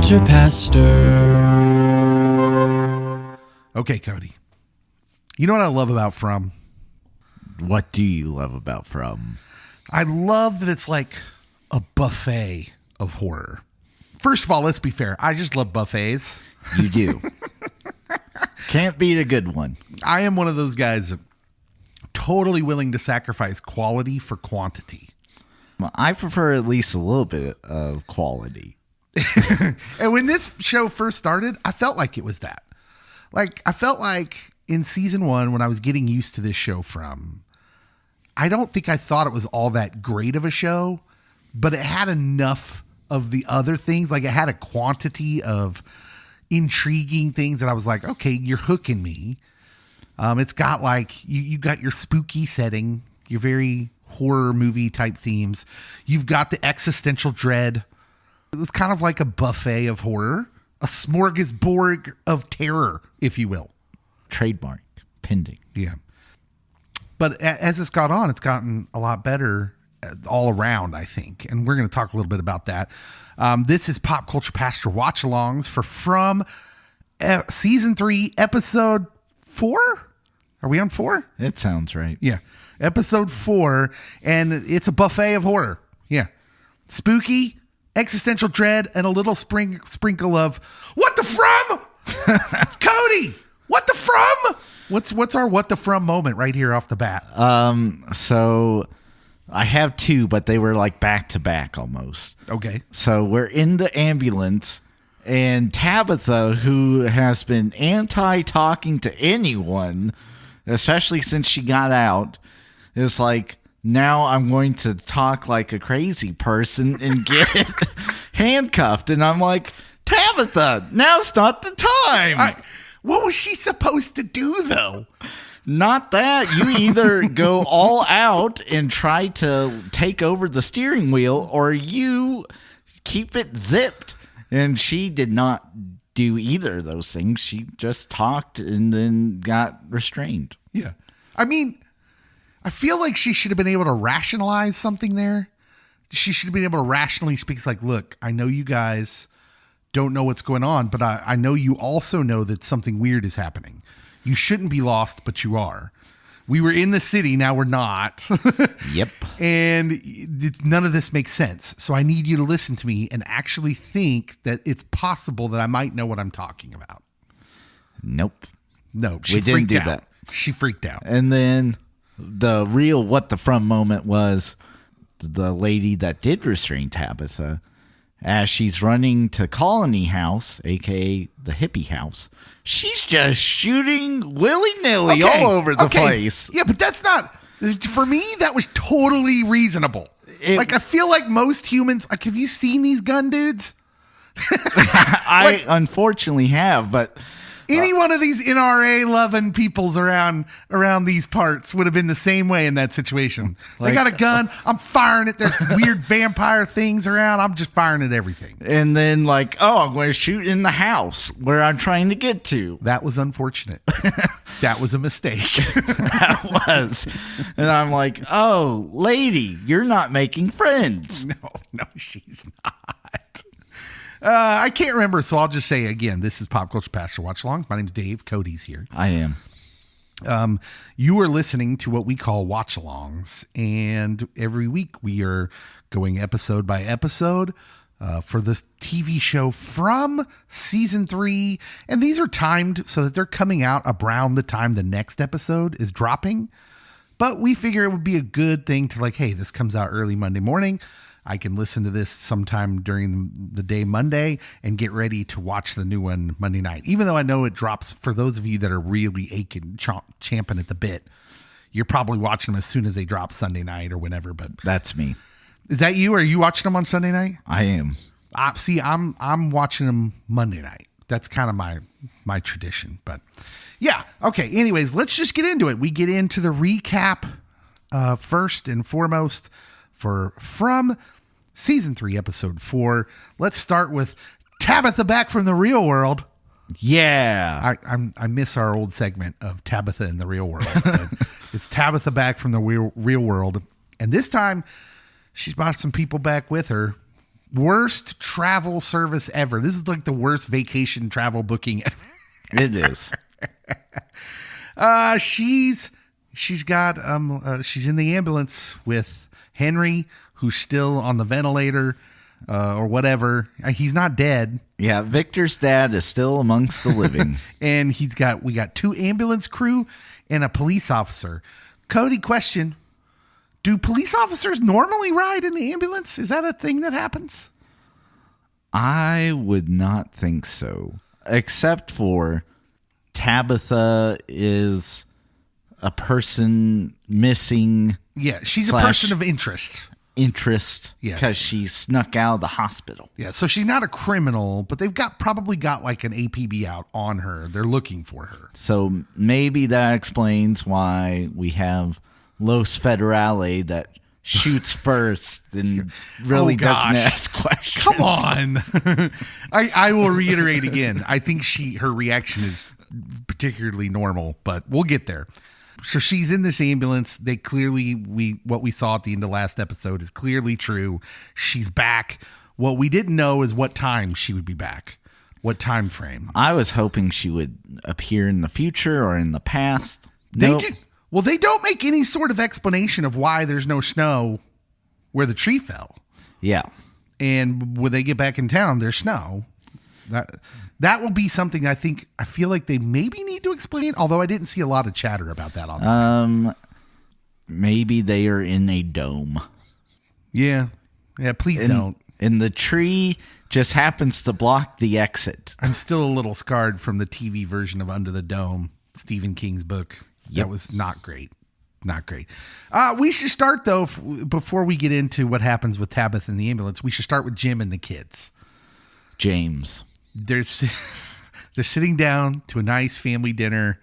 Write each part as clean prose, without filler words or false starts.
Culture Pastor. Okay, Cody. You know what I love about From? What do you love about From? I love that it's like a buffet of horror. First of all, let's be fair. I just love buffets. You do. Can't beat a good one. I am one of those guys totally willing to sacrifice quality for quantity. Well, I prefer at least a little bit of quality. And when this show first started, I felt like it was that. Like, I felt like in season 1, when I was getting used to this show From, I don't think I thought it was all that great of a show, but it had enough of the other things. Like, it had a quantity of intriguing things that I was like, okay, you're hooking me. It's got like, you got your spooky setting, your very horror movie type themes. You've got the existential dread. It was kind of like a buffet of horror, a smorgasbord of terror, if you will. Trademark pending. Yeah. But as it's got on, it's gotten a lot better all around, I think. And we're going to talk a little bit about that. This is Pop Culture Pastor Watch-Alongs for From Season 3, Episode 4? Are we on 4? It sounds right. Yeah. Episode 4. And it's a buffet of horror. Yeah. Spooky, existential dread, and a little sprinkle of what the From? Cody, what the From? What's our what the From moment right here off the bat? So I have two, but they were like back to back almost. Okay. So we're in the ambulance, and Tabitha, who has been anti-talking to anyone, especially since she got out, is like, now I'm going to talk like a crazy person and get handcuffed. And I'm like, Tabitha, now's not the time. What was she supposed to do, though? Not that. You either go all out and try to take over the steering wheel, or you keep it zipped. And she did not do either of those things. She just talked and then got restrained. Yeah. I mean, I feel like she should have been able to rationalize something there. She should have been able to rationally speak. It's like, look, I know you guys don't know what's going on, but I know you also know that something weird is happening. You shouldn't be lost, but you are. We were in the city, now we're not. Yep. And none of this makes sense. So I need you to listen to me and actually think that it's possible that I might know what I'm talking about. Nope. No, we didn't do that. She freaked out. And then the real what the From moment was the lady that did restrain Tabitha, as she's running to Colony House, a.k.a. the hippie house. She's just shooting willy-nilly all over the place. Yeah, but that's not... For me, that was totally reasonable. I feel like most humans... Like, have you seen these gun dudes? I unfortunately have, but... Any one of these NRA-loving peoples around these parts would have been the same way in that situation. They got a gun. I'm firing it. There's weird vampire things around. I'm just firing at everything. And then like, oh, I'm going to shoot in the house where I'm trying to get to. That was unfortunate. That was a mistake. That was. And I'm like, oh, lady, you're not making friends. No, she's not. I can't remember, so I'll just say again, this is Pop Culture Pastor Watch-Alongs. My name's Dave. Cody's here. I am. You are listening to what we call Watch-Alongs, and every week we are going episode by episode for this TV show From Season 3, and these are timed so that they're coming out around the time the next episode is dropping, but we figure it would be a good thing to like, hey, this comes out early Monday morning. I can listen to this sometime during the day Monday and get ready to watch the new one Monday night. Even though I know it drops, for those of you that are really aching, champing at the bit, you're probably watching them as soon as they drop Sunday night or whenever. But that's me. Is that you? Are you watching them on Sunday night? I am. See, I'm watching them Monday night. That's kind of my tradition. But yeah, okay. Anyways, let's just get into it. We get into the recap first and foremost for From Season 3, Episode 4. Let's start with Tabitha back from the real world. Yeah. I miss our old segment of Tabitha in the real world. It's Tabitha back from the real world. And this time, she's brought some people back with her Worst travel service ever. This is like the worst vacation travel booking ever. It is. She's in the ambulance with Henry, who's still on the ventilator, or whatever. He's not dead. Yeah, Victor's dad is still amongst the living. And we got 2 ambulance crew and a police officer. Cody, question. Do police officers normally ride in the ambulance? Is that a thing that happens? I would not think so. Except for Tabitha is a person missing. Yeah, she's a person of interest. Yeah, because she snuck out of the hospital. Yeah, so she's not a criminal, but they've probably got like an APB out on her. They're looking for her. So maybe that explains why we have Los Federale that shoots first and really doesn't ask questions. Come on. I will reiterate again. I think her reaction is particularly normal, but we'll get there. So she's in this ambulance. They clearly, what we saw at the end of last episode is clearly true. She's back. What we didn't know is what time she would be back. What time frame. I was hoping she would appear in the future or in the past. Nope. Well, they don't make any sort of explanation of why there's no snow where the tree fell. Yeah. And when they get back in town, there's snow. That will be something I feel like they maybe need to explain, although I didn't see a lot of chatter about that on maybe they are in a dome. Yeah. Yeah, please don't. And the tree just happens to block the exit. I'm still a little scarred from the TV version of Under the Dome, Stephen King's book. That was not great. Not great. We should start, though, before we get into what happens with Tabitha in the ambulance, we should start with Jim and the kids. James. They're sitting down to a nice family dinner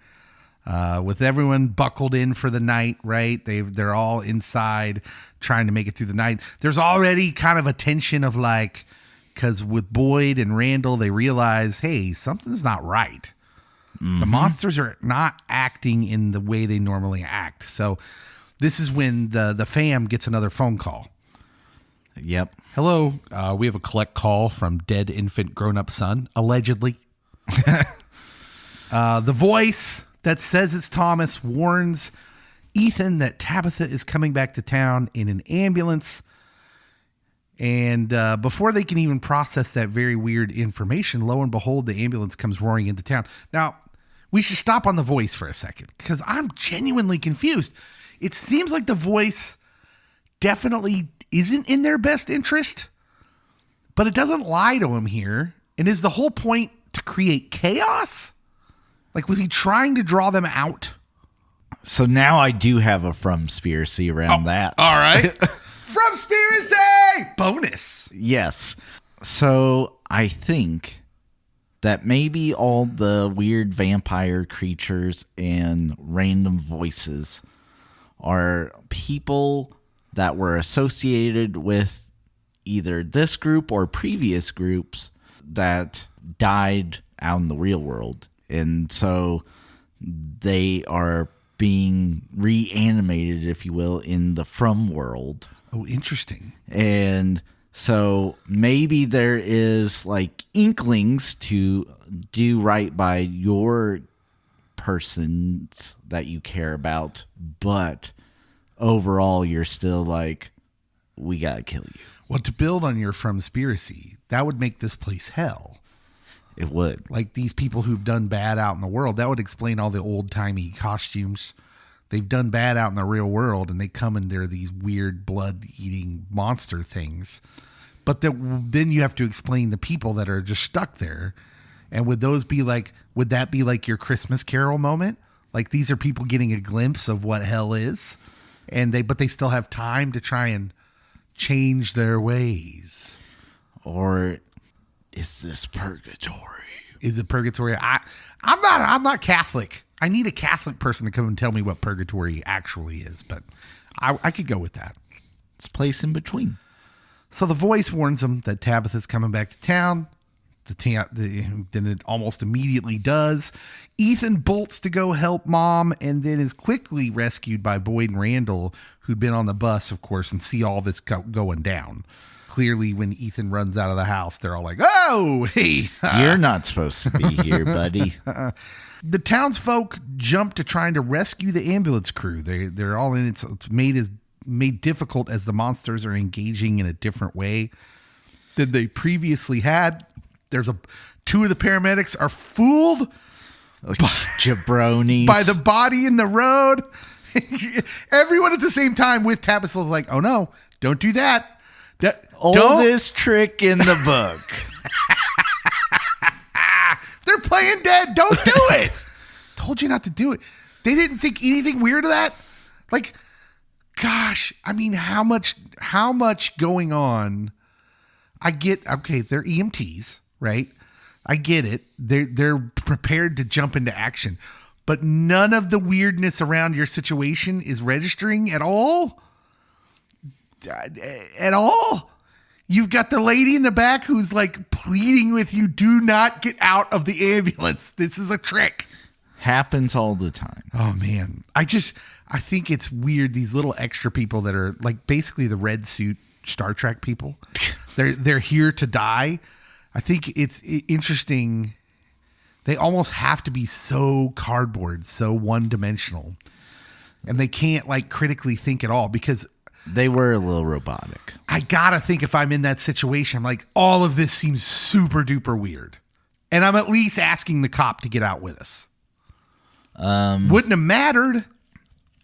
with everyone buckled in for the night, right? They're all inside trying to make it through the night. There's already kind of a tension of like, because with Boyd and Randall, they realize, hey, something's not right. Mm-hmm. The monsters are not acting in the way they normally act. So this is when the fam gets another phone call. Yep. Hello. We have a collect call from dead infant grown-up son, allegedly. The voice that says it's Thomas warns Ethan that Tabitha is coming back to town in an ambulance. And before they can even process that very weird information, lo and behold, the ambulance comes roaring into town. Now, we should stop on the voice for a second because I'm genuinely confused. It seems like the voice definitely isn't in their best interest, but it doesn't lie to him here. And is the whole point to create chaos? Like, was he trying to draw them out? So now I do have a Fromspiracy around that. All right. Fromspiracy! Bonus. Yes. So I think that maybe all the weird vampire creatures and random voices are people that were associated with either this group or previous groups that died out in the real world. And so they are being reanimated, if you will, in the From world. Oh, interesting. And so maybe there is like inklings to do right by your persons that you care about, but overall you're still like, we gotta kill you. Well, to build on your Fromspiracy, that would make this place hell. It would. Like these people who've done bad out in the world, that would explain all the old-timey costumes. They've done bad out in the real world, and they come and they're these weird blood-eating monster things. But then you have to explain the people that are just stuck there. And would that be like your Christmas Carol moment? Like these are people getting a glimpse of what hell is, but they still have time to try and change their ways. Or is this purgatory? Is it purgatory? I'm not Catholic. I need a Catholic person to come and tell me what purgatory actually is, but I could go with that. It's a place in between. So the voice warns them that Tabitha's coming back to town. Then it almost immediately does. Ethan bolts to go help Mom and then is quickly rescued by Boyd and Randall, who'd been on the bus, of course, and see all this going down. Clearly, when Ethan runs out of the house, they're all like, "Oh, hey, You're not supposed to be here, buddy." The townsfolk jump to trying to rescue the ambulance crew. They're all in it. So it's made difficult as the monsters are engaging in a different way than they previously had. Two of the paramedics are fooled Jabronis by the body in the road. Everyone at the same time with Tabitha's like, "Oh no, don't do that." Oldest trick in the book. They're playing dead. Don't do it. Told you not to do it. They didn't think anything weird of that. Like, gosh, I mean, how much going on? I get, okay, they're EMTs, right? I get it. They're prepared to jump into action, but none of the weirdness around your situation is registering at all. At all. You've got the lady in the back who's like pleading with you, do not get out of the ambulance. This is a trick. Happens all the time. Oh man. I think it's weird. These little extra people that are like basically the red suit Star Trek people. They're here to die. I think it's interesting. They almost have to be so cardboard, so one dimensional, and they can't like critically think at all because they were a little robotic. I gotta think if I'm in that situation, I'm like, all of this seems super duper weird. And I'm at least asking the cop to get out with us. Wouldn't have mattered.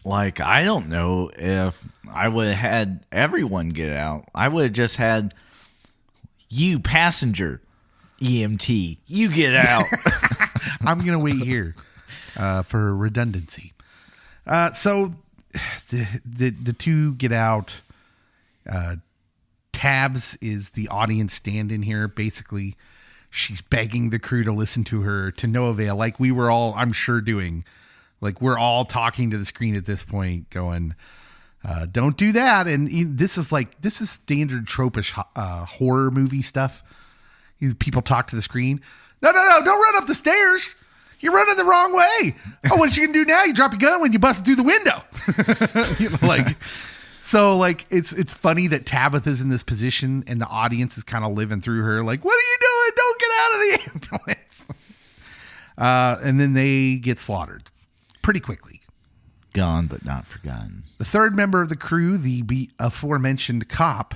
Like, I don't know if I would have had everyone get out. I would have just had you, passenger, EMT, you get out. I'm going to wait here for redundancy. So the two get out. Tabs is the audience stand-in here. Basically, she's begging the crew to listen to her to no avail, like we were all, I'm sure, doing. Like, we're all talking to the screen at this point going, don't do that. And this is standard tropish horror movie stuff. These people talk to the screen. No, don't run up the stairs. You're running the wrong way. Oh, what you can do now? You drop your gun when you bust through the window. It's funny that Tabitha's in this position and the audience is kind of living through her. Like, what are you doing? Don't get out of the ambulance. And then they get slaughtered pretty quickly. Gone, but not forgotten. The third member of the crew, the aforementioned cop,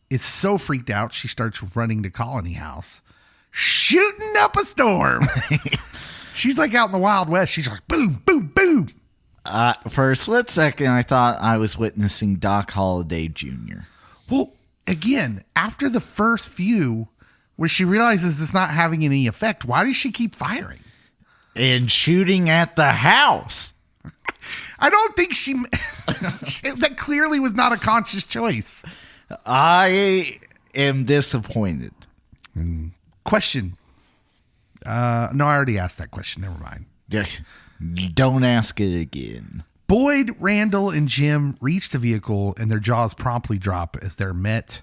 is so freaked out she starts running to Colony House, shooting up a storm. She's like out in the Wild West. She's like, boom, boom, boom. For a split second, I thought I was witnessing Doc Holliday Jr. Well, again, after the first few, where she realizes it's not having any effect, why does she keep firing? And shooting at the house. I don't think she that clearly was not a conscious choice. I am disappointed. Question. No, I already asked that question. Never mind. Just don't ask it again. Boyd, Randall, and Jim reach the vehicle, and their jaws promptly drop as they're met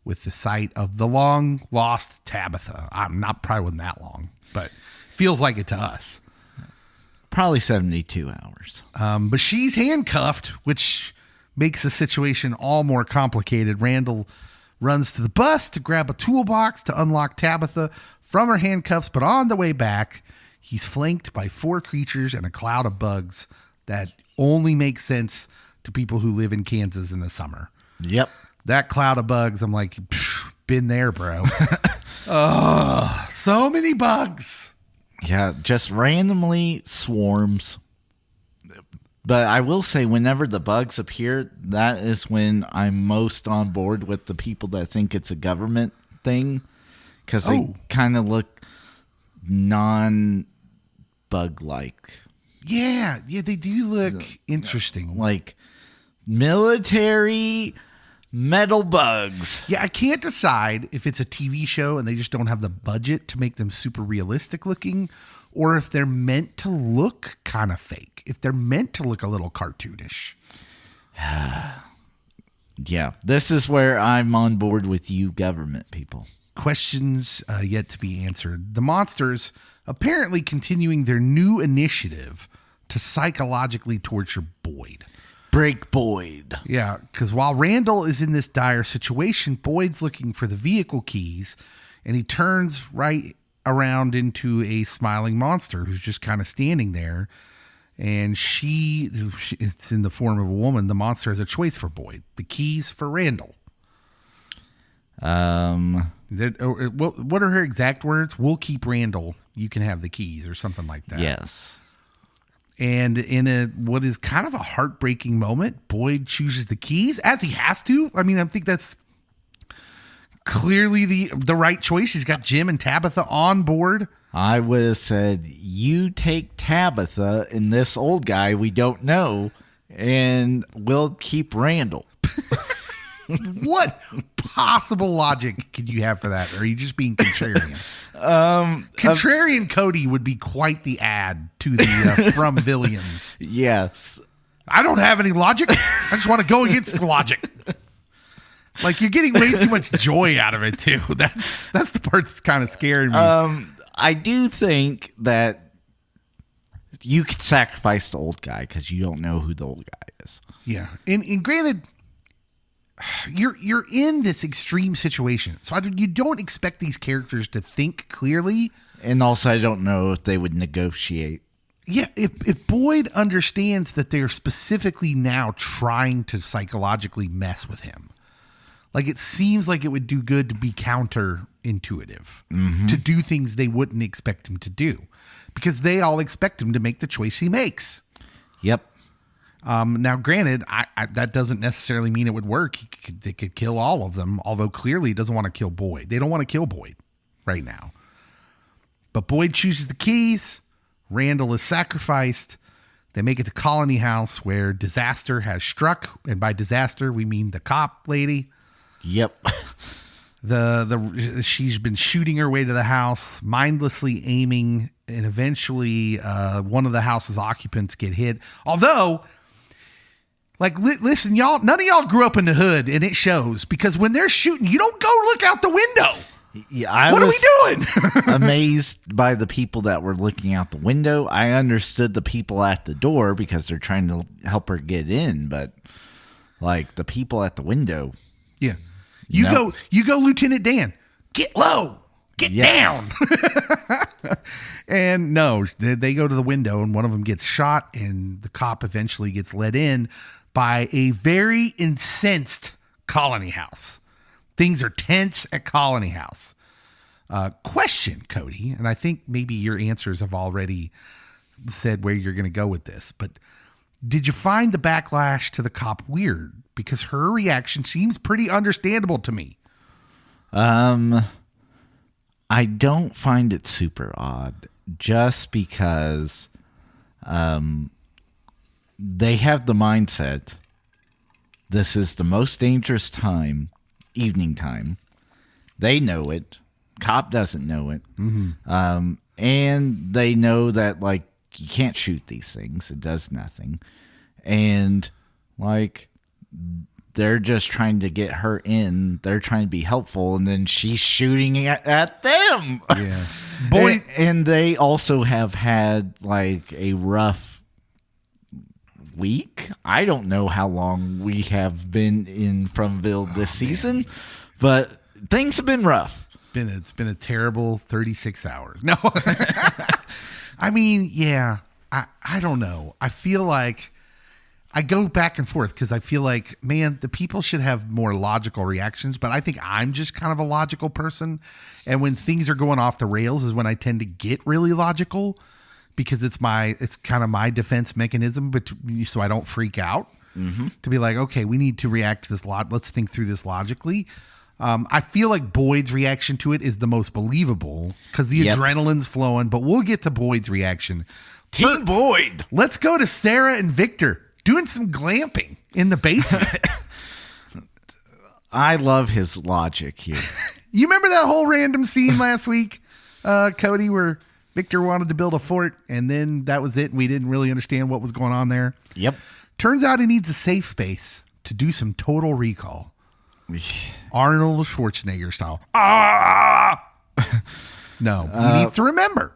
with the sight of the long-lost Tabitha. Probably wasn't that long, but feels like it to us. Probably 72 hours. But she's handcuffed, which makes the situation all more complicated. Randall runs to the bus to grab a toolbox to unlock Tabitha from her handcuffs, but on the way back, he's flanked by 4 creatures and a cloud of bugs that only makes sense to people who live in Kansas in the summer. Yep. That cloud of bugs, I'm like, been there, bro. Oh, so many bugs. Yeah, just randomly swarms. But I will say, whenever the bugs appear, that is when I'm most on board with the people that think it's a government thing. Because they kind of look non-bug-like. Yeah, they do look interesting. Like military metal bugs. Yeah, I can't decide if it's a TV show and they just don't have the budget to make them super realistic looking, or if they're meant to look kind of fake, if they're meant to look a little cartoonish. Yeah, this is where I'm on board with you government people. Questions yet to be answered. The monsters apparently continuing their new initiative to psychologically torture Boyd. Break Boyd. Yeah, because while Randall is in this dire situation, Boyd's looking for the vehicle keys, and he turns right around into a smiling monster who's just kind of standing there. And it's in the form of a woman. The monster has a choice for Boyd. The keys for Randall. What are her exact words? We'll keep Randall. You can have the keys or something like that. Yes. And in what is kind of a heartbreaking moment, Boyd chooses the keys as he has to. I mean, I think that's clearly the right choice. He's got Jim and Tabitha on board. I would have said, you take Tabitha and this old guy we don't know, and we'll keep Randall. What possible logic could you have for that? Or are you just being contrarian? Contrarian Cody would be quite the ad to the From Villians. Yes. I don't have any logic. I just want to go against the logic. Like, you're getting way too much joy out of it, too. That's the part that's kind of scaring me. I do think that you could sacrifice the old guy because you don't know who the old guy is. Yeah. And granted, you're in this extreme situation. So you don't expect these characters to think clearly. And also, I don't know if they would negotiate. Yeah, if Boyd understands that they're specifically now trying to psychologically mess with him, like, it seems like it would do good to be counterintuitive, to do things they wouldn't expect him to do, because they all expect him to make the choice he makes. Yep. Now, granted, that doesn't necessarily mean it would work. They could kill all of them, although clearly he doesn't want to kill Boyd. They don't want to kill Boyd right now. But Boyd chooses the keys. Randall is sacrificed. They make it to Colony House, where disaster has struck. And by disaster, we mean the cop lady. Yep. She's been shooting her way to the house, mindlessly aiming, and eventually one of the house's occupants get hit. Although, like, listen, y'all, none of y'all grew up in the hood, and it shows, because when they're shooting, you don't go look out the window. Yeah, what are we doing? Amazed by the people that were looking out the window. I understood the people at the door because they're trying to help her get in, but like the people at the window. Yeah. You go, Lieutenant Dan. Get low. Get down. And no, they go to the window, and one of them gets shot, and the cop eventually gets let in by a very incensed Colony House. Things are tense at Colony House. Question, Cody, and I think maybe your answers have already said where you're going to go with this, but did you find the backlash to the cop weird? Because her reaction seems pretty understandable to me. I don't find it super odd, just because they have the mindset, this is the most dangerous time, evening time. They know it. Cop doesn't know it. Mm-hmm. And they know that, like, you can't shoot these things. It does nothing. And, like, they're just trying to get her in. They're trying to be helpful, and then she's shooting at them. Yeah. Boy, and they also have had, like, a rough week. I don't know how long we have been in Fromville this season, but things have been rough. It's been a terrible 36 hours. No. I mean, yeah. I don't know. I feel like I go back and forth because I feel like, man, the people should have more logical reactions, but I think I'm just kind of a logical person. And when things are going off the rails is when I tend to get really logical, because it's kind of my defense mechanism, but so I don't freak out. Mm-hmm. To be like, okay, we need to react to this let's think through this logically. I feel like Boyd's reaction to it is the most believable because the adrenaline's flowing, but we'll get to Boyd's reaction. Team Boyd. Let's go to Sarah and Victor doing some glamping in the basement. I love his logic here. You remember that whole random scene last week, Cody, where Victor wanted to build a fort, and then that was it, and we didn't really understand what was going on there? Yep. Turns out he needs a safe space to do some total recall. Arnold Schwarzenegger style. No, he needs to remember.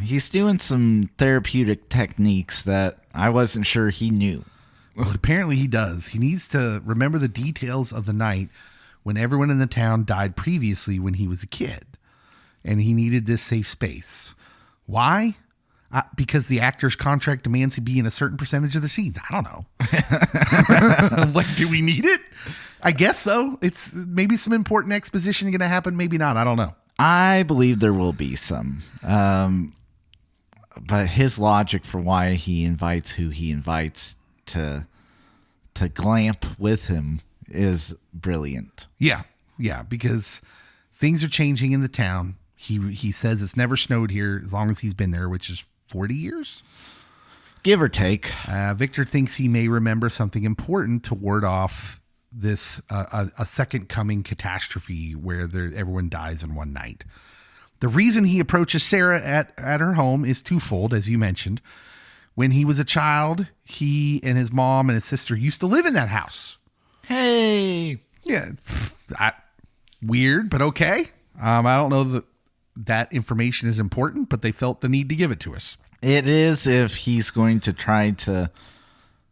He's doing some therapeutic techniques that I wasn't sure he knew. Well, apparently he does. He needs to remember the details of the night when everyone in the town died previously when he was a kid. And he needed this safe space. Why? Because the actor's contract demands he be in a certain percentage of the scenes. I don't know. Like, do we need it? I guess so. It's maybe some important exposition going to happen. Maybe not. I don't know. I believe there will be some. But his logic for why he invites who he invites to glamp with him is brilliant. Yeah, because things are changing in the town. He says it's never snowed here as long as he's been there, which is 40 years? Give or take. Victor thinks he may remember something important to ward off this a second coming catastrophe where everyone dies in one night. The reason he approaches Sarah at her home is twofold, as you mentioned. When he was a child, he and his mom and his sister used to live in that house. Hey. Yeah. Weird, but okay. I don't know that information is important, but they felt the need to give it to us. It is if he's going to try to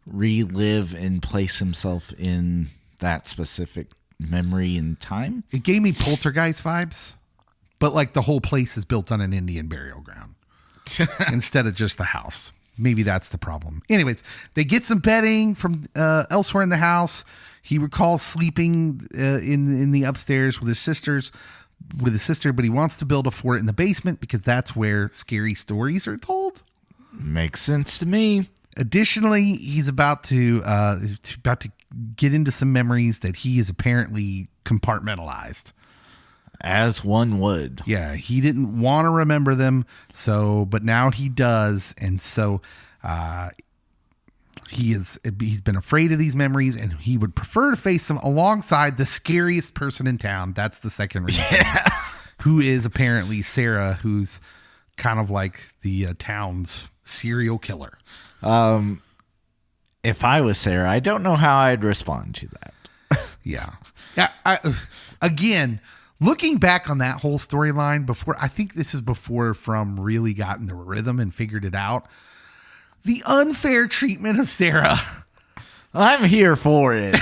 relive and place himself in that specific memory and time. It gave me Poltergeist vibes, but like the whole place is built on an Indian burial ground instead of just the house. Maybe that's the problem. Anyways, they get some bedding from elsewhere in the house. He recalls sleeping in the upstairs with his sister, but he wants to build a fort in the basement because that's where scary stories are told. Makes sense to me. Additionally, he's about to get into some memories that he is apparently compartmentalized. As one would. Yeah, he didn't want to remember them, but now he does, and so he's been afraid of these memories, and he would prefer to face them alongside the scariest person in town. That's the second reason. Yeah. Who is apparently Sarah, who's kind of like the town's serial killer. If I was Sarah, I don't know how I'd respond to that. Yeah. Again, looking back on that whole storyline I think this is before From really got in the rhythm and figured it out. The unfair treatment of Sarah. I'm here for it.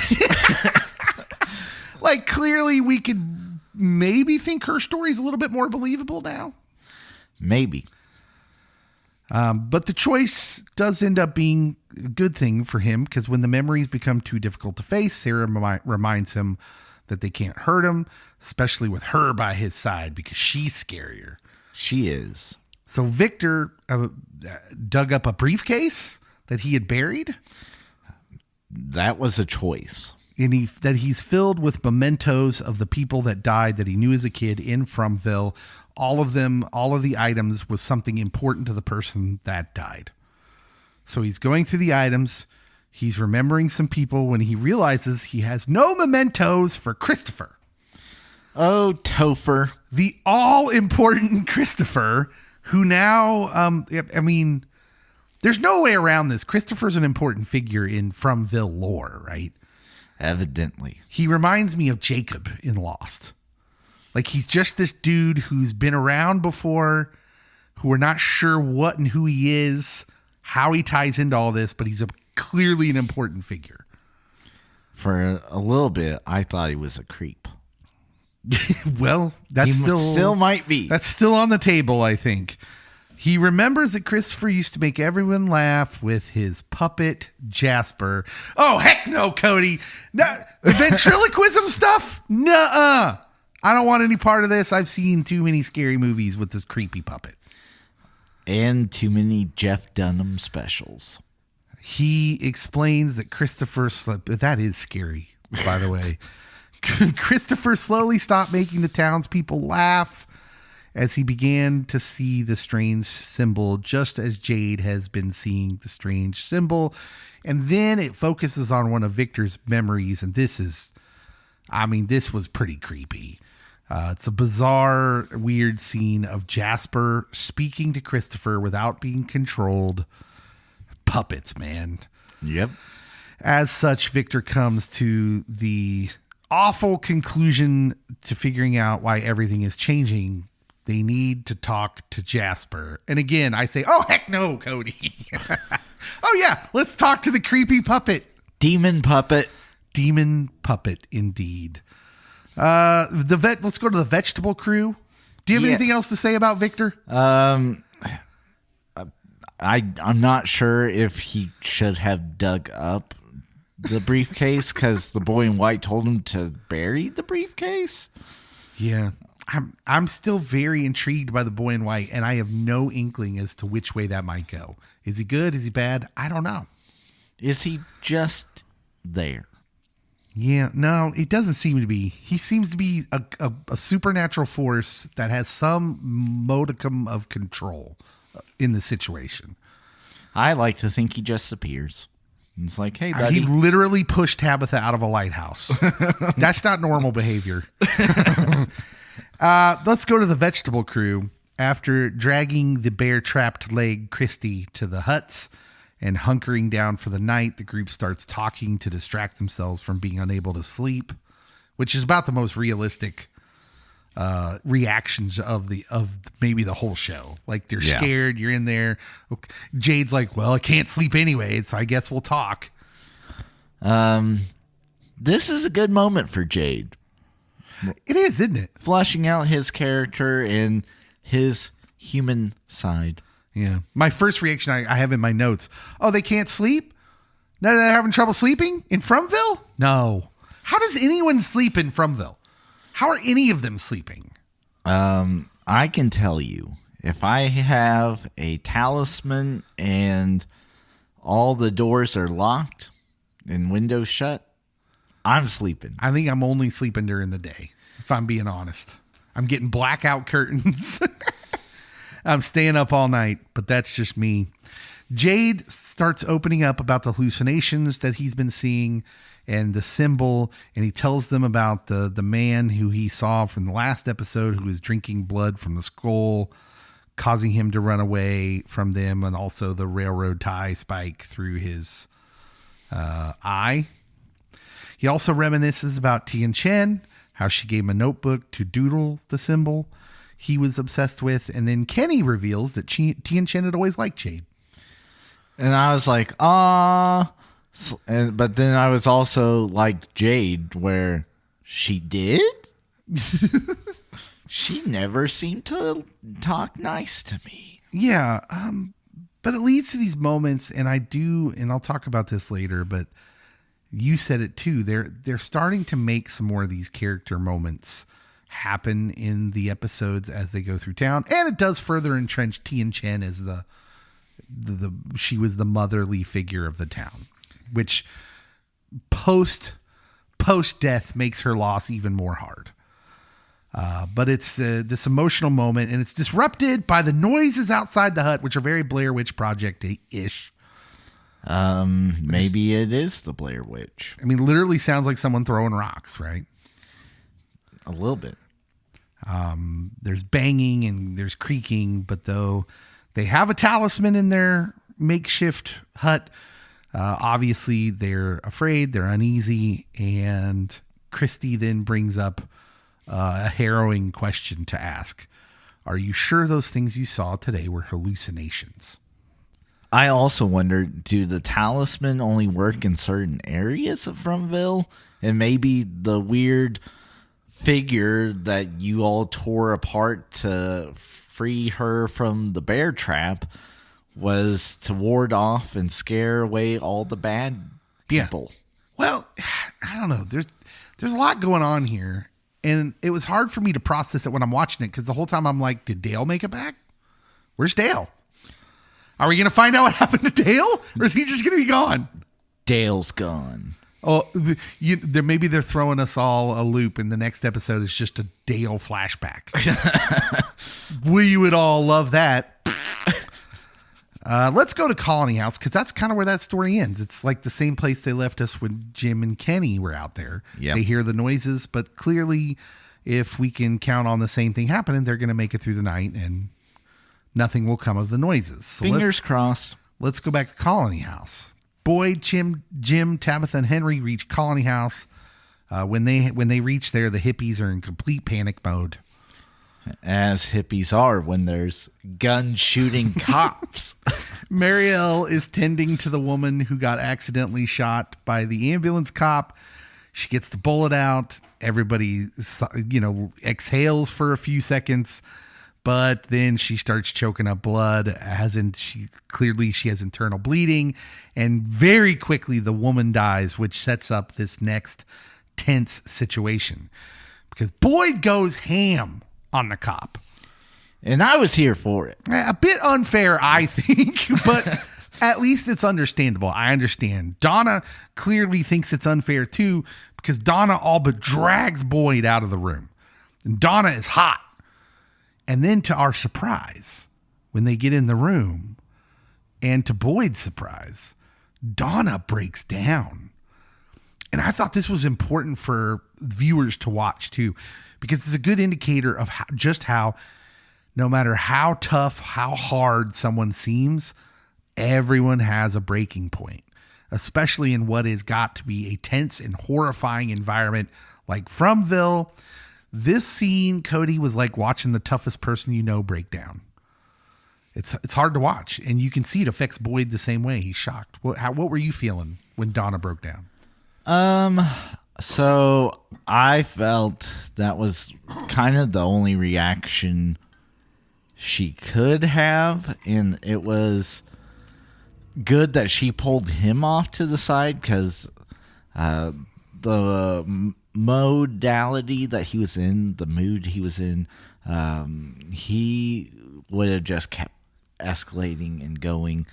Like, clearly we could maybe think her story's a little bit more believable now. Maybe. But the choice does end up being a good thing for him because when the memories become too difficult to face, Sarah reminds him that they can't hurt him, especially with her by his side because she's scarier. She is. So Victor dug up a briefcase that he had buried. That was a choice. And he's filled with mementos of the people that died that he knew as a kid in Fromville. All of the items was something important to the person that died. So he's going through the items. He's remembering some people when he realizes he has no mementos for Christopher. Oh, Topher. The all-important Christopher, who now, there's no way around this. Christopher's an important figure in Fromville lore, right? Evidently. He reminds me of Jacob in Lost. Like, he's just this dude who's been around before, who we're not sure what and who he is, how he ties into all this, but he's clearly an important figure. For a little bit, I thought he was a creep. Well, that's still might be. That's still on the table, I think. He remembers that Christopher used to make everyone laugh with his puppet Jasper. Oh, heck no, Cody. No, ventriloquism stuff? Nuh-uh. I don't want any part of this. I've seen too many scary movies with this creepy puppet. And too many Jeff Dunham specials. He explains that Christopher slept. That is scary, by the way. Christopher slowly stopped making the townspeople laugh as he began to see the strange symbol, just as Jade has been seeing the strange symbol. And then it focuses on one of Victor's memories. And this was pretty creepy. It's a bizarre, weird scene of Jasper speaking to Christopher without being controlled. Puppets, man. Yep. As such, Victor comes to the awful conclusion to figuring out why everything is changing. They need to talk to Jasper. And again, I say, oh, heck no, Cody. Oh, yeah, let's talk to the creepy puppet. Demon puppet. Demon puppet, indeed. Let's go to the vegetable crew. Do you have anything else to say about Victor? I'm not sure if he should have dug up the briefcase because the boy in white told him to bury the briefcase. Yeah. I'm still very intrigued by the boy in white, and I have no inkling as to which way that might go. Is he good? Is he bad? I don't know. Is he just there? Yeah, no, it doesn't seem to be. He seems to be a supernatural force that has some modicum of control in the situation. I like to think he just appears. It's like, hey, buddy. He literally pushed Tabitha out of a lighthouse. That's not normal behavior. Let's go to the vegetable crew. After dragging the bear-trapped leg Christy to the huts and hunkering down for the night, the group starts talking to distract themselves from being unable to sleep, which is about the most realistic reactions of maybe the whole show. Like, they're scared, you're in there. Jade's like, well, I can't sleep anyway, so I guess we'll talk. This is a good moment for Jade. It is, isn't it? Fleshing out his character and his human side. Yeah. My first reaction I have in my notes. Oh, they can't sleep? No, they're having trouble sleeping in Fromville? No. How does anyone sleep in Fromville? How are any of them sleeping? I can tell you, if I have a talisman and all the doors are locked and windows shut, I'm sleeping. I think I'm only sleeping during the day, if I'm being honest. I'm getting blackout curtains. I'm staying up all night, but that's just me. Jade starts opening up about the hallucinations that he's been seeing and the symbol, and he tells them about the man who he saw from the last episode who was drinking blood from the skull, causing him to run away from them, and also the railroad tie spike through his eye. He also reminisces about Tian Chen, how she gave him a notebook to doodle the symbol he was obsessed with. And then Kenny reveals that Tian Chen had always liked Jade. And I was like, ah. But then I was also like Jade, where she did? She never seemed to talk nice to me. Yeah. But it leads to these moments, and I'll talk about this later, but you said it too. They're starting to make some more of these character moments happen in the episodes as they go through town, and it does further entrench Tian Chen as she was the motherly figure of the town, which post death makes her loss even more hard. But it's this emotional moment, and it's disrupted by the noises outside the hut, which are very Blair Witch Project-ish. Maybe it is the Blair Witch. I mean, literally sounds like someone throwing rocks, right? A little bit. There's banging and there's creaking, but though they have a talisman in their makeshift hut, obviously they're afraid, they're uneasy, and Christy then brings up a harrowing question to ask. Are you sure those things you saw today were hallucinations? I also wonder, do the talisman only work in certain areas of Fromville? And maybe the weird figure that you all tore apart to free her from the bear trap was to ward off and scare away all the bad people. Yeah. Well, I don't know. There's a lot going on here, and it was hard for me to process it when I'm watching it, because the whole time I'm like, did Dale make it back? Where's Dale? Are we going to find out what happened to Dale, or is he just going to be gone? Dale's gone. Oh, maybe they're throwing us all a loop, and the next episode is just a Dale flashback. We would all love that. Let's go to Colony House, because that's kind of where that story ends. It's like the same place they left us when Jim and Kenny were out there. Yep. They hear the noises, but clearly, if we can count on the same thing happening, they're going to make it through the night, and nothing will come of the noises. So Fingers crossed. Let's go back to Colony House. Boyd, Jim, Tabitha, and Henry reach Colony House. When they reach there, the hippies are in complete panic mode. As hippies are when there's gun shooting cops. Marielle is tending to the woman who got accidentally shot by the ambulance cop. She gets the bullet out. Everybody, exhales for a few seconds, but then she starts choking up blood. She has internal bleeding, and very quickly the woman dies, which sets up this next tense situation because Boyd goes ham on the cop. And I was here for it. A bit unfair, I think, but at least it's understandable. I understand. Donna clearly thinks it's unfair too, because Donna all but drags Boyd out of the room. And Donna is hot. And then to our surprise, when they get in the room, and to Boyd's surprise, Donna breaks down. And I thought this was important for viewers to watch too, because it's a good indicator of how no matter how tough, how hard someone seems, everyone has a breaking point, especially in what has got to be a tense and horrifying environment like Fromville. This scene, Cody, was like watching the toughest person you know break down. It's hard to watch, and you can see it affects Boyd the same way. He's shocked. What were you feeling when Donna broke down? So I felt that was kind of the only reaction she could have, and it was good that she pulled him off to the side, because the modality that he was in, the mood he was in, he would have just kept escalating and going,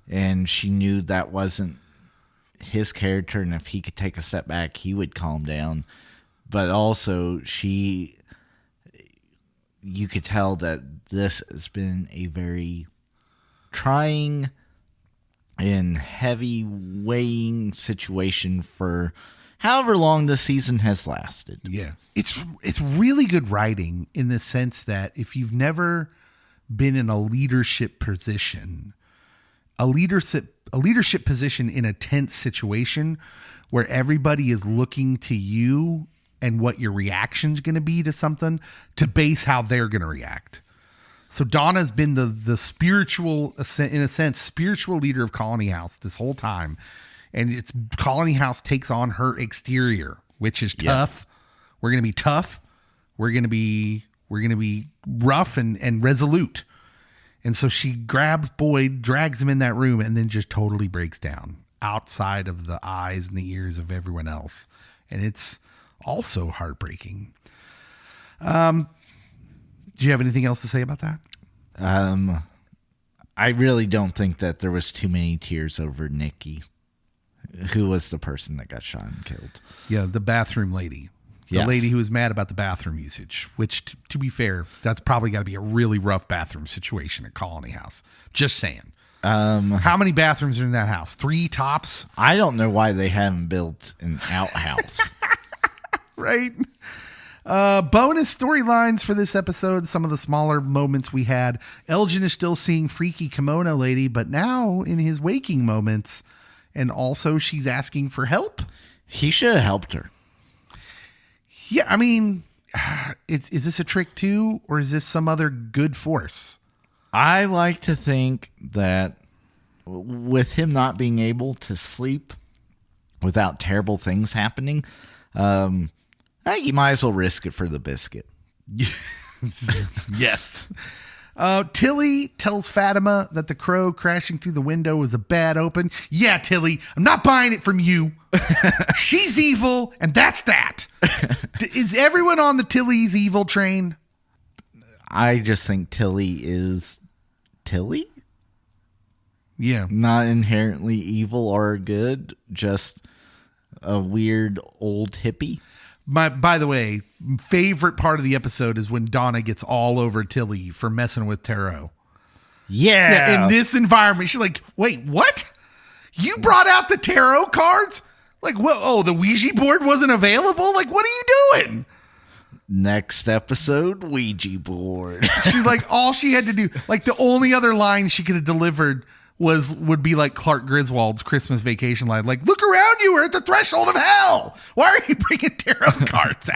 and she knew that wasn't his character, and if he could take a step back, he would calm down. But also, you could tell that this has been a very trying and heavy weighing situation for however long the season has lasted. Yeah. It's really good writing in the sense that if you've never been in a leadership position, a leadership position in a tense situation where everybody is looking to you and what your reaction's going to be to something to base how they're going to react. So Donna's been the spiritual, in a sense, spiritual leader of Colony House this whole time. And it's Colony House takes on her exterior, which is tough. Yep. We're going to be tough. We're going to be rough and resolute. And so she grabs Boyd, drags him in that room, and then just totally breaks down outside of the eyes and the ears of everyone else. And it's also heartbreaking. Do you have anything else to say about that? I really don't think that there was too many tears over Nikki, who was the person that got shot and killed. Yeah, the bathroom lady. The lady who was mad about the bathroom usage, which, to be fair, that's probably got to be a really rough bathroom situation at Colony House. Just saying. How many bathrooms are in that house? 3 tops? I don't know why they haven't built an outhouse. Right? Bonus storylines for this episode. Some of the smaller moments we had. Elgin is still seeing freaky kimono lady, but now in his waking moments. And also she's asking for help. He should have helped her. Yeah, I mean, is this a trick too, or is this some other good force? I like to think that with him not being able to sleep without terrible things happening, I think you might as well risk it for the biscuit. Yes. Tilly tells Fatima that the crow crashing through the window was a bad open. Yeah, Tilly, I'm not buying it from you. She's evil, and that's that. Is everyone on the Tilly's evil train? I just think Tilly is Tilly. Yeah. Not inherently evil or good, just a weird old hippie. By the way, favorite part of the episode is when Donna gets all over Tilly for messing with tarot. Yeah. In this environment, she's like, wait, what? You brought out the tarot cards? Like, what? Oh, the Ouija board wasn't available? Like, what are you doing? Next episode, Ouija board. She's like, all she had to do, like the only other line she could have delivered would be like Clark Griswold's Christmas Vacation line. Like, look around you, we're at the threshold of hell. Why are you bringing tarot cards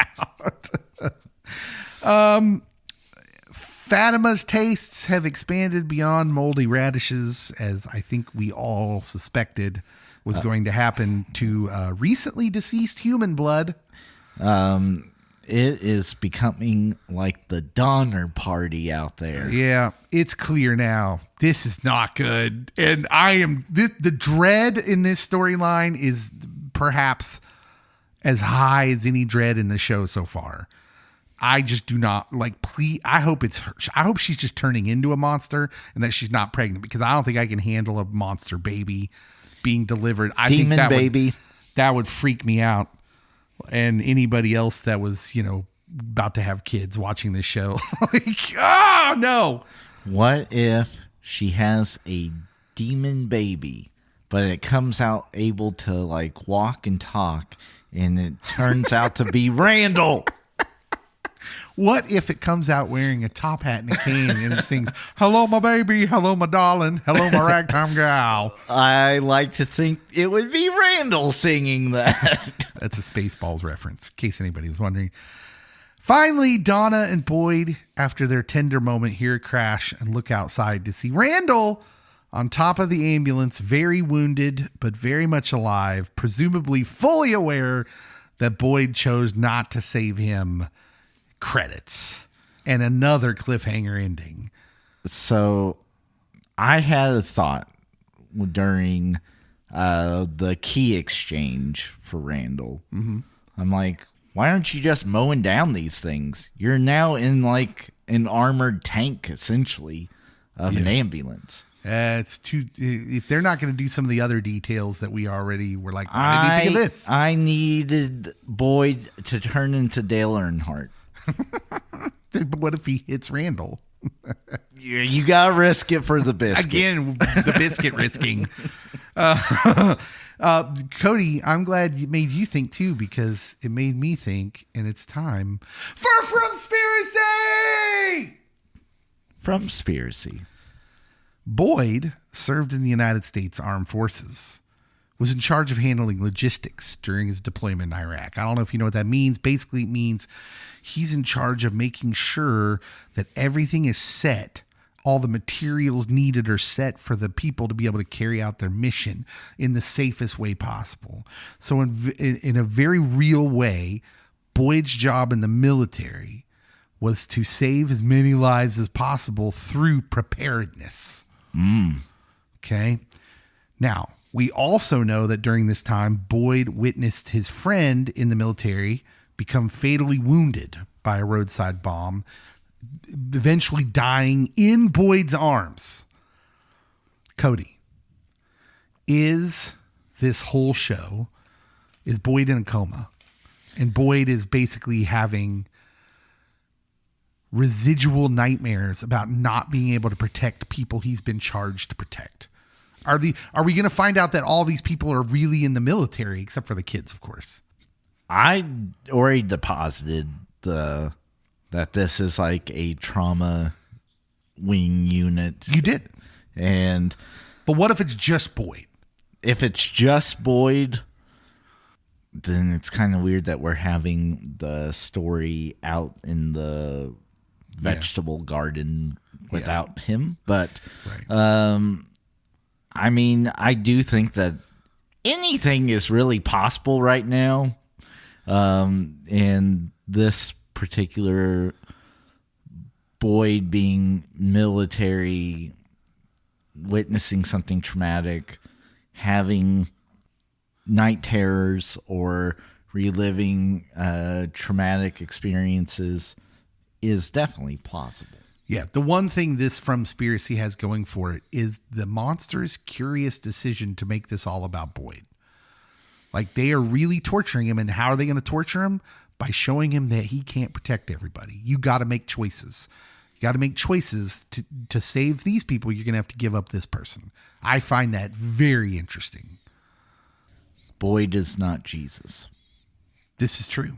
out? Fatima's tastes have expanded beyond moldy radishes, as I think we all suspected was going to happen, to recently deceased human blood. It is becoming like the Donner Party out there. Yeah, it's clear now. This is not good. And the dread in this storyline is perhaps as high as any dread in the show so far. I just do not please. I hope it's her. I hope she's just turning into a monster and that she's not pregnant, because I don't think I can handle a monster baby being delivered. Demon baby. That would freak me out. And anybody else that was, about to have kids watching this show. Oh, no. What if she has a demon baby, but it comes out able to walk and talk, and it turns out to be Randall? What if it comes out wearing a top hat and a cane and it sings, "Hello, my baby. Hello, my darling. Hello, my ragtime gal"? I like to think it would be Randall singing that. That's a Spaceballs reference, in case anybody was wondering. Finally, Donna and Boyd, after their tender moment, hear a crash and look outside to see Randall on top of the ambulance, very wounded, but very much alive, presumably fully aware that Boyd chose not to save him. Credits and another cliffhanger ending. So I had a thought during the key exchange for Randall. Mm-hmm. I'm like, why aren't you just mowing down these things? You're now in an armored tank, essentially, of an ambulance. It's too. If they're not going to do some of the other details that we already were like, why did you think of this? I needed Boyd to turn into Dale Earnhardt. But what if he hits Randall? You gotta risk it for the biscuit. Again, the biscuit risking. Cody, I'm glad it made you think too, because it made me think, and it's time for Fromspiracy! Fromspiracy. Boyd served in the United States Armed Forces, was in charge of handling logistics during his deployment in Iraq. I don't know if you know what that means. Basically, it means he's in charge of making sure that everything is set. All the materials needed are set for the people to be able to carry out their mission in the safest way possible. So in a very real way, Boyd's job in the military was to save as many lives as possible through preparedness. Okay. Now, we also know that during this time, Boyd witnessed his friend in the military become fatally wounded by a roadside bomb, eventually dying in Boyd's arms. Cody, is this whole show, is Boyd in a coma? And Boyd is basically having residual nightmares about not being able to protect people he's been charged to protect. Are we going to find out that all these people are really in the military, except for the kids, of course? I already deposited that this is like a trauma wing unit. You did. But what if it's just Boyd? If it's just Boyd, then it's kind of weird that we're having the story out in the vegetable garden without him. But, right. I mean, I do think that anything is really possible right now. And this particular Boyd being military, witnessing something traumatic, having night terrors or reliving traumatic experiences is definitely plausible. Yeah, the one thing this Fromspiracy has going for it is the monster's curious decision to make this all about Boyd. Like, they are really torturing him, and how are they going to torture him? By showing him that he can't protect everybody. You got to make choices. You got to make choices to save these people. You're going to have to give up this person. I find that very interesting. Boyd is not Jesus. This is true.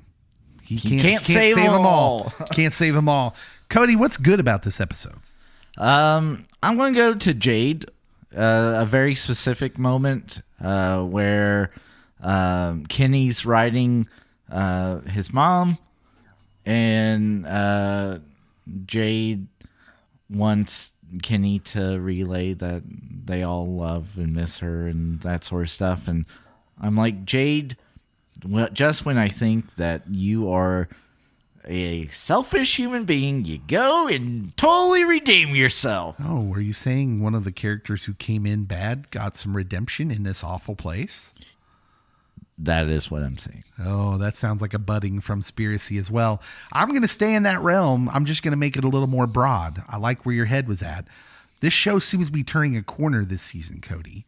He can't save them all. Can't save them all. Cody, what's good about this episode? I'm going to go to Jade. A very specific moment where Kenny's writing his mom, and Jade wants Kenny to relay that they all love and miss her and that sort of stuff. And I'm like, Jade, well, just when I think that you are a selfish human being, you go and totally redeem yourself. Oh, were you saying one of the characters who came in bad got some redemption in this awful place? That is what I'm saying. Oh, that sounds like a budding Fromspiracy as well. I'm going to stay in that realm. I'm just going to make it a little more broad. I like where your head was at. This show seems to be turning a corner this season, Cody.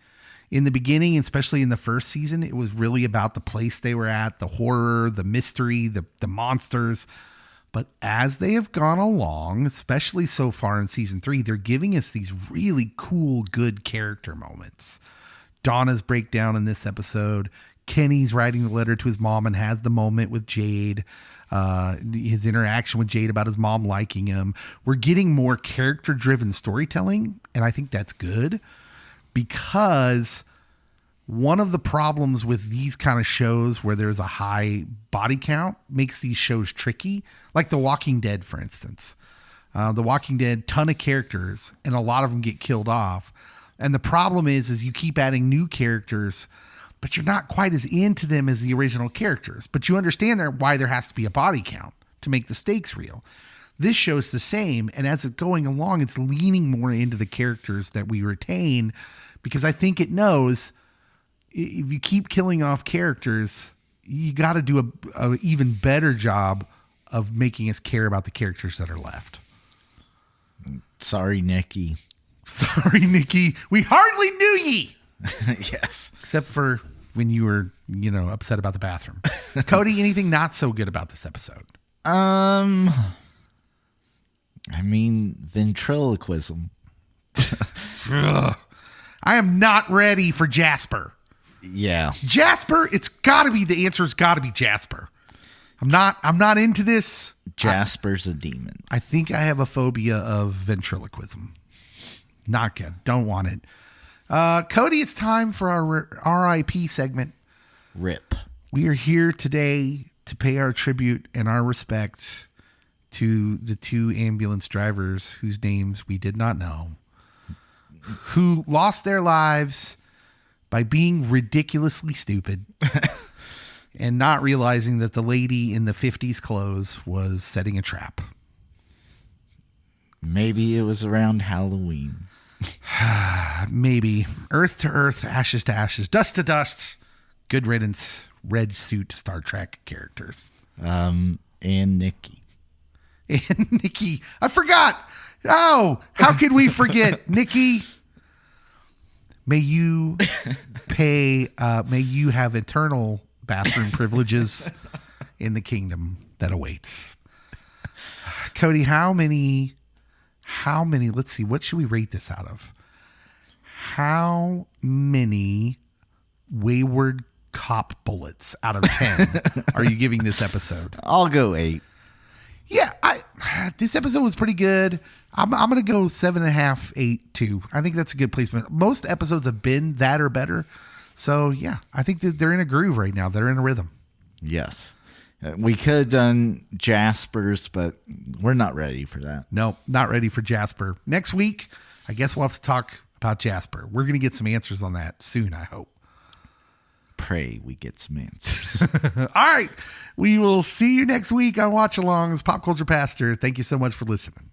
In the beginning, especially in the first season, it was really about the place they were at, the horror, the mystery, the monsters. But as they have gone along, especially so far in season 3, they're giving us these really cool, good character moments. Donna's breakdown in this episode. Kenny's writing the letter to his mom and has the moment with Jade. His interaction with Jade about his mom liking him. We're getting more character-driven storytelling, and I think that's good. Because one of the problems with these kind of shows where there's a high body count makes these shows tricky. Like The Walking Dead, for instance. The Walking Dead, ton of characters, and a lot of them get killed off. And the problem is you keep adding new characters, but you're not quite as into them as the original characters. But you understand why there has to be a body count to make the stakes real. This show's the same, and as it's going along, it's leaning more into the characters that we retain, because I think it knows if you keep killing off characters, you got to do a even better job of making us care about the characters that are left. Sorry, Nikki. Sorry, Nikki. We hardly knew ye. Yes. Except for when you were, upset about the bathroom. Cody, anything not so good about this episode? Ventriloquism. I am not ready for Jasper. Yeah. Jasper, the answer's got to be Jasper. I'm not into this. Jasper's a demon. I think I have a phobia of ventriloquism. Not good. Don't want it. Cody, it's time for our RIP segment. RIP. We are here today to pay our tribute and our respect to the 2 ambulance drivers whose names we did not know, who lost their lives by being ridiculously stupid and not realizing that the lady in the 50s clothes was setting a trap. Maybe it was around Halloween. Maybe. Earth to earth, ashes to ashes, dust to dust. Good riddance. Red suit Star Trek characters. And Nikki. And Nikki. I forgot. Oh, how could we forget? Nikki, may you have eternal bathroom privileges in the kingdom that awaits. Cody, how many, let's see, what should we rate this out of? How many wayward cop bullets out of 10 are you giving this episode? I'll go 8. Yeah, this episode was pretty good. I'm going to go 7.5, 8, 2. I think that's a good placement. Most episodes have been that or better. So, yeah, I think that they're in a groove right now. They're in a rhythm. Yes. We could have done Jasper's, but we're not ready for that. No, not ready for Jasper. Next week, I guess we'll have to talk about Jasper. We're going to get some answers on that soon, I hope. Pray we get some answers. All right. We will see you next week on Watch Alongs. Pop Culture Pastor. Thank you so much for listening.